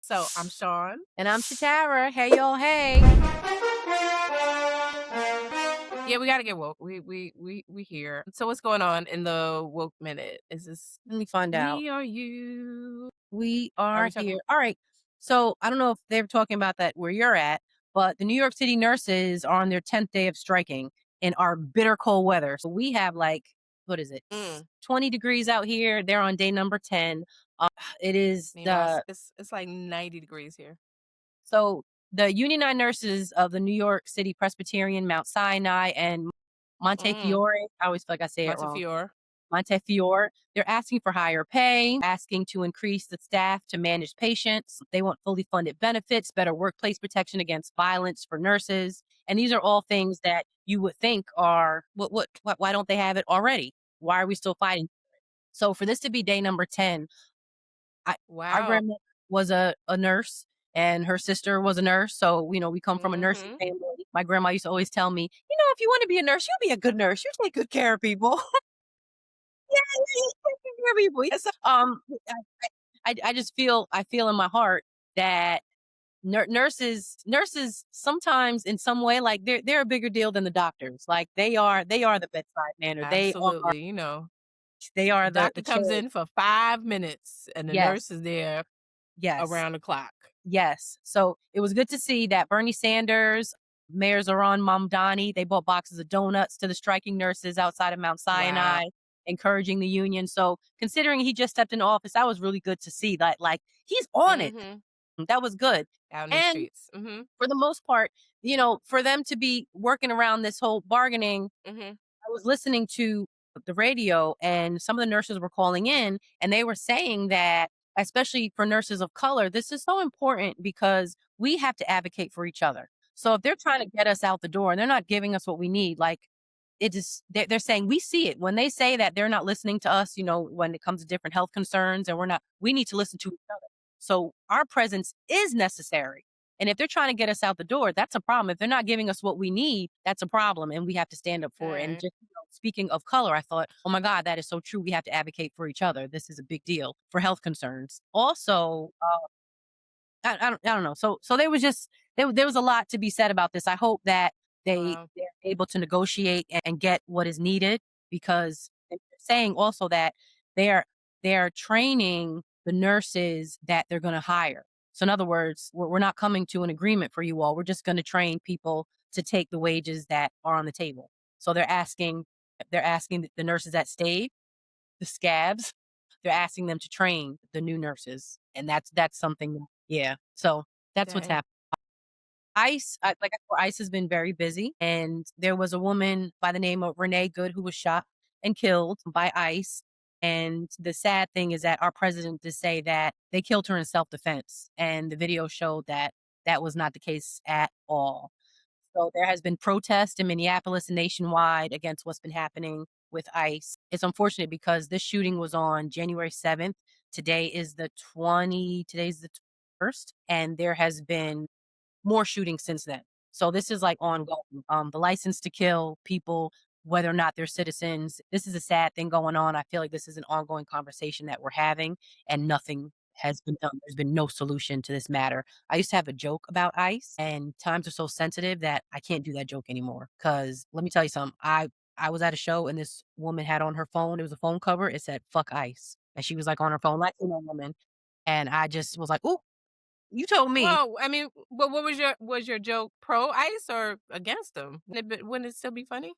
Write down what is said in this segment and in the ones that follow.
So I'm Shaun. And I'm Shatara. Hey, y'all. Hey. Yeah, we gotta get woke. We here. So what's going on in the woke minute? Is this Let me find out. me or you? We Are are we talking? here. All right. So I don't know if they're talking about that where you're at, but the New York City nurses are on their 10th day of striking in our bitter cold weather. So we have what is it? Mm, 20 degrees out here. They're on day number 10. Uh, it is meanwhile, the it's like 90 degrees here. So the unionized nurses of the New York City Presbyterian, Mount Sinai, and Mm, Montefiore, I always feel like I say it wrong. Montefiore. Montefiore, they're asking for higher pay, asking to increase the staff to manage patients. They want fully funded benefits, better workplace protection against violence for nurses. And these are all things that you would think are, why don't they have it already? Why are we still fighting? So for this to be day number 10, our Wow. grandmother was a nurse and her sister was a nurse. So, we come from a nursing Mm-hmm. family. My grandma used to always tell me, if you want to be a nurse, you'll be a good nurse. You take good care of people. Yeah, you take care of people. Yes. I just I feel in my heart that nurses sometimes in some way, like they're a bigger deal than the doctors. Like they are the bedside manner. Absolutely. They The are the doctor comes cherry. in for 5 minutes and the nurse Yes. is there Yes. around the clock. Yes. So it was good to see that Bernie Sanders, Mayor Zoran Mamdani, they bought boxes of donuts to the striking nurses outside of Mount Wow. Sinai, encouraging the union. So considering he just stepped into office, that was really good to see that, like, he's on it. Mm-hmm. That was good. Out in the And streets. Mm-hmm. for the most part, for them to be working around this whole bargaining, Mm-hmm. I was listening to the radio and some of the nurses were calling in and they were saying that, especially for nurses of color, this is so important because we have to advocate for each other. So if they're trying to get us out the door and they're not giving us what we need, like they're saying we see it when they say that they're not listening to us, when it comes to different health concerns and we need to listen to each other. So our presence is necessary. And if they're trying to get us out the door, that's a problem. If they're not giving us what we need, that's a problem. And we have to stand up for it. And Okay. just speaking of color, I thought, oh my God, that is so true. We have to advocate for each other. This is a big deal for health concerns. Also, I don't know. So there was there was a lot to be said about this. I hope that Wow. they're able to negotiate and get what is needed because they're saying also that they're they're training the nurses that they're going to hire. So in other words, we're not coming to an agreement for you all. We're just going to train people to take the wages that are on the table. So they're asking the nurses that stayed, the scabs, they're asking them to train the new nurses, and that's something. Yeah. So that's what's Dang. happening. Like I said, ICE has been very busy, and there was a woman by the name of Renee Good who was shot and killed by ICE. And the sad thing is that our president did say that they killed her in self-defense, and the video showed that that was not the case at all. So there has been protest in Minneapolis and nationwide against what's been happening with ICE. It's unfortunate because this shooting was on January 7th. Today's the 1st, and there has been more shootings since then. So this is like ongoing. The license to kill people, whether or not they're citizens, this is a sad thing going on. I feel like this is an ongoing conversation that we're having, and nothing has been done. There's been no solution to this matter. I used to have a joke about ICE, and times are so sensitive that I can't do that joke anymore. Because let me tell you something. I was at a show and this woman had on her phone. It was a phone cover. It said "fuck ICE," and she was like on her phone, Latino woman, and I just was like, "Ooh, you told me." Well, I mean, what was your joke pro ICE or against them? Wouldn't it still be funny?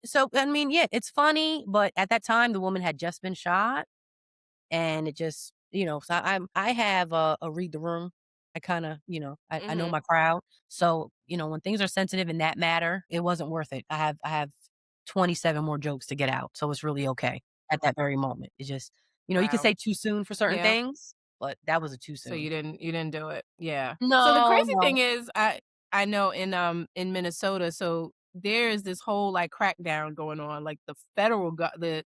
So, I mean, yeah, it's funny, but at that time, the woman had just been shot, and it just, so I have a read the room. I kind of, I know Mhm. my crowd. So, when things are sensitive in that matter, it wasn't worth it. I have 27 more jokes to get out, so it's really okay at that very moment. It's just, you can Wow. say too soon for certain Yeah. things, but that was a too So soon. you didn't do it. Yeah. So the No, crazy thing no. is I know in Minnesota, so there is this whole like crackdown going on. Like the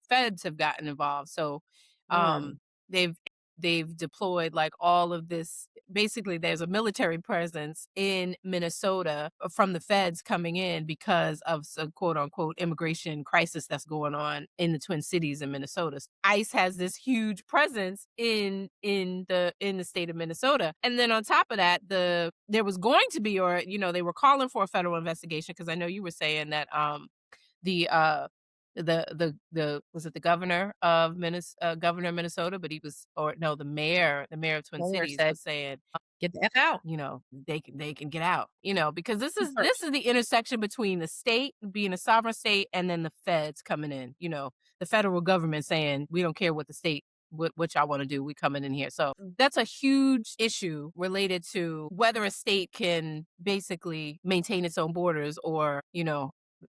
feds have gotten involved. So Mm, they've they've deployed like all of this. Basically, there's a military presence in Minnesota from the feds coming in because of some quote unquote immigration crisis that's going on in the Twin Cities in Minnesota. ICE has this huge presence in the state of Minnesota. And then on top of that, there was going to be, or they were calling for a federal investigation, because I know you were saying that the was it the governor of Minnesota, but he was, or no, the mayor of Twin Mayor Cities said, was saying, "Get the F out." they can get out, because this You is this first. is the intersection between the state being a sovereign state and then the feds coming in, the federal government saying, we don't care what the state what y'all want to do, we coming in here. So that's a huge issue related to whether a state can basically maintain its own borders, or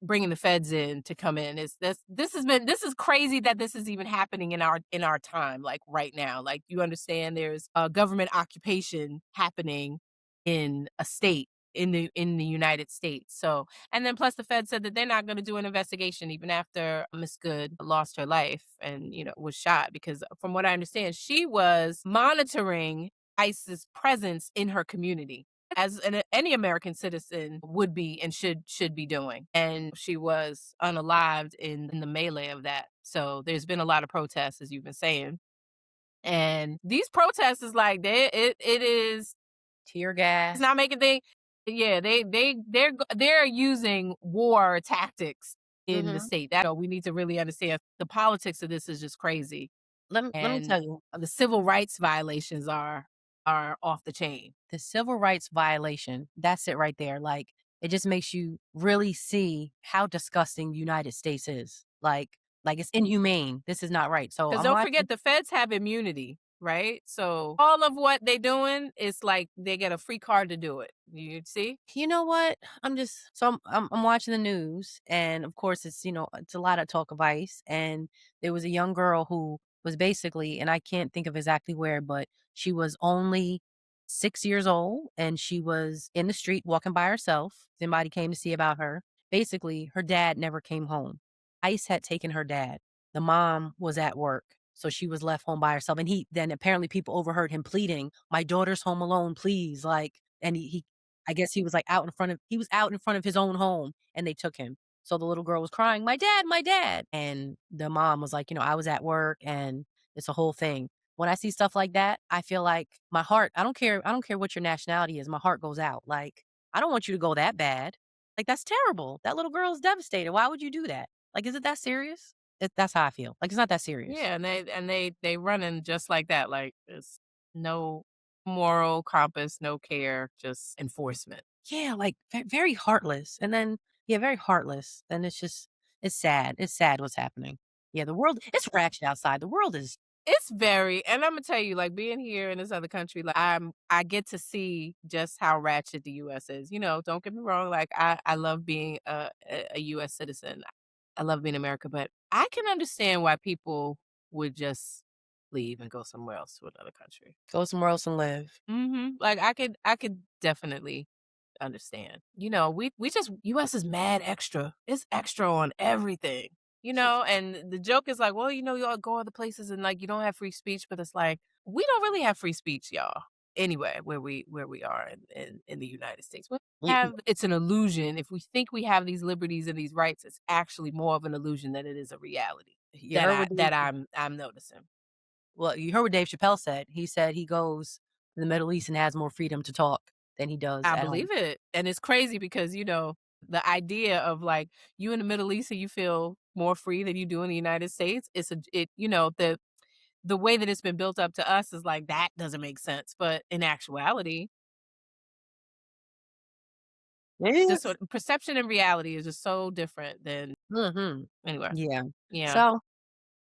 bringing the feds in to come in. Is this is crazy that this is even happening in our time, like right now. Like, you understand there's a government occupation happening in a state in the United States. So, and then plus the Fed said that they're not going to do an investigation even after Miss Good lost her life and was shot, because from what I understand, she was monitoring ICE's presence in her community, as any American citizen would be and should be doing. And she was unalived in the melee of that. So there's been a lot of protests, as you've been saying. And these protests is like, it is, Tear it's gas. not making things. Yeah, they're using war tactics in the Mhm. state. That we need to really understand. The politics of this is just crazy, Let me and tell you, the civil rights violations are off the chain. the civil rights violation, that's it right there. Like, it just makes you really see how disgusting the United States is. Like it's inhumane. This is not right. So Because I'm don't watching. forget, the feds have immunity, right? So all of what they doing is like they get a free card to do it. You see? You know what? I'm watching the news, and of course it's it's a lot of talk of ICE, and there was a young girl who was basically, and I can't think of exactly where, but she was only 6 years old, and she was in the street walking by herself. Somebody came to see about her. Basically, her dad never came home. ICE had taken her dad. The mom was at work, so she was left home by herself. And he then apparently people overheard him pleading, "My daughter's home alone, please." Like, and he I guess he was, like, he was out in front of his own home, and they took him. So the little girl was crying, "My dad, my dad." And the mom was like, "I was at work, and it's a whole thing." When I see stuff like that, I feel like my heart, I don't care what your nationality is, my heart goes out. Like, I don't want you to go that bad. Like, that's terrible. That little girl is devastated. Why would you do that? Like, is it that serious? That's how I feel. Like, it's not that serious. Yeah, and they running just like that. Like, it's no moral compass, no care, just enforcement. Yeah, like, very heartless, and then yeah, very heartless, and it's sad. It's sad what's happening. Yeah, the world it's ratchet outside. The world is It's very, and Imma tell you, like, being here in this other country, like, I get to see just how ratchet the US is. Don't get me wrong, like, I love being a US citizen. I love being America, but I can understand why people would just leave and go somewhere else to another country. go somewhere else and live. Like, I could definitely understand. We just US is mad extra. It's extra on everything. And the joke is like, well, y'all go other places and like you don't have free speech, but it's like we don't really have free speech, y'all. Anyway, where we are in the United States. It's an illusion. If we think we have these liberties and these rights, it's actually more of an illusion than it is a reality You that heard I what Dave that I'm noticing. you heard what Dave Chappelle said. He said he goes to the Middle East and has more freedom to talk than he does I at home. believe it, and it's crazy because, the idea of, like, you in the Middle East and you feel more free than you do in the United States, the way that it's been built up to us is like, that doesn't make sense, but in actuality, just Yes. sort perception and reality is just so different than Mhm. anyway. Yeah. Yeah. So,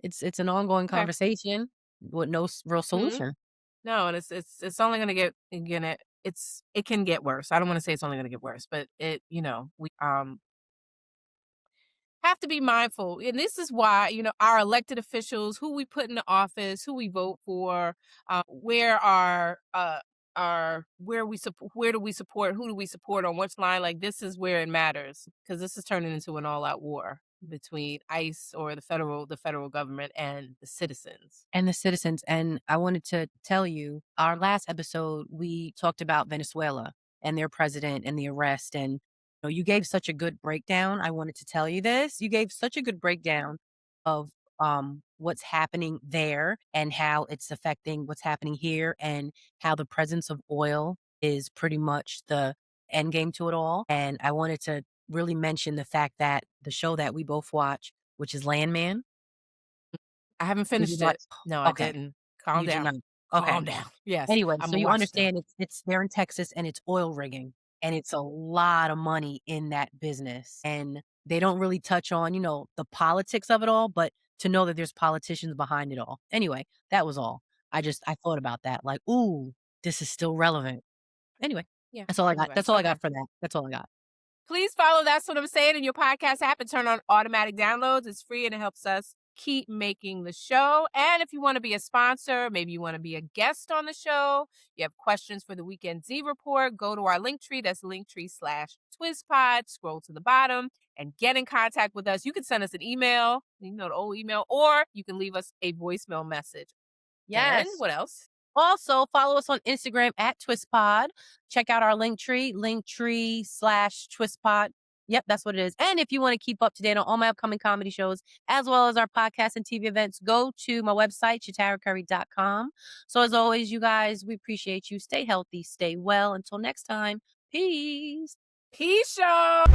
it's an ongoing Okay. conversation with no real Mhm. solution. No, and it's only it can get worse. I don't wanna say it's only gonna get worse, but we, have to be mindful. And this is why, our elected officials, who we put in the office, who we vote for, where do we support, who do we support on which line, like this is where it matters because this is turning into an all out war. between ICE or the federal government and the citizens. And I wanted to tell you, our last episode, we talked about Venezuela and their president and the arrest. And you gave such a good breakdown. I wanted to tell you this. You gave such a good breakdown of what's happening there and how it's affecting what's happening here, and how the presence of oil is pretty much the end game to it all. And I wanted to really mention the fact that the show that we both watch, which is Landman. I haven't Did you finished not? it. No, I Okay. didn't. Calm You did down. not. Okay. Calm down. Yes, Anyway, I'm so gonna you watch them. understand it's they're in Texas and it's oil rigging, and it's a lot of money in that business. And they don't really touch on, the politics of it all, but to know that there's politicians behind it all. Anyway, that was all. I thought about that, like, ooh, this is still relevant. Anyway, Yeah. that's all I got. Anyway, That's all I okay. got for that. That's all I got. Please follow That's What I'm Saying in your podcast app and turn on automatic downloads. It's free and it helps us keep making the show. And if you want to be a sponsor, maybe you want to be a guest on the show, you have questions for the Weekend Z Report, go to our link tree. That's linktree/TwizPod. Scroll to the bottom and get in contact with us. You can send us an email, the old email, or you can leave us a voicemail message. And Yes. what else? Also, follow us on Instagram at TwistPod. Check out our linktree/TwistPod. Yep, that's what it is. And if you want to keep up to date on all my upcoming comedy shows, as well as our podcast and TV events, go to my website, shataracurry.com. So as always, you guys, we appreciate you. Stay healthy, stay well. Until next time, peace. Peace, y'all.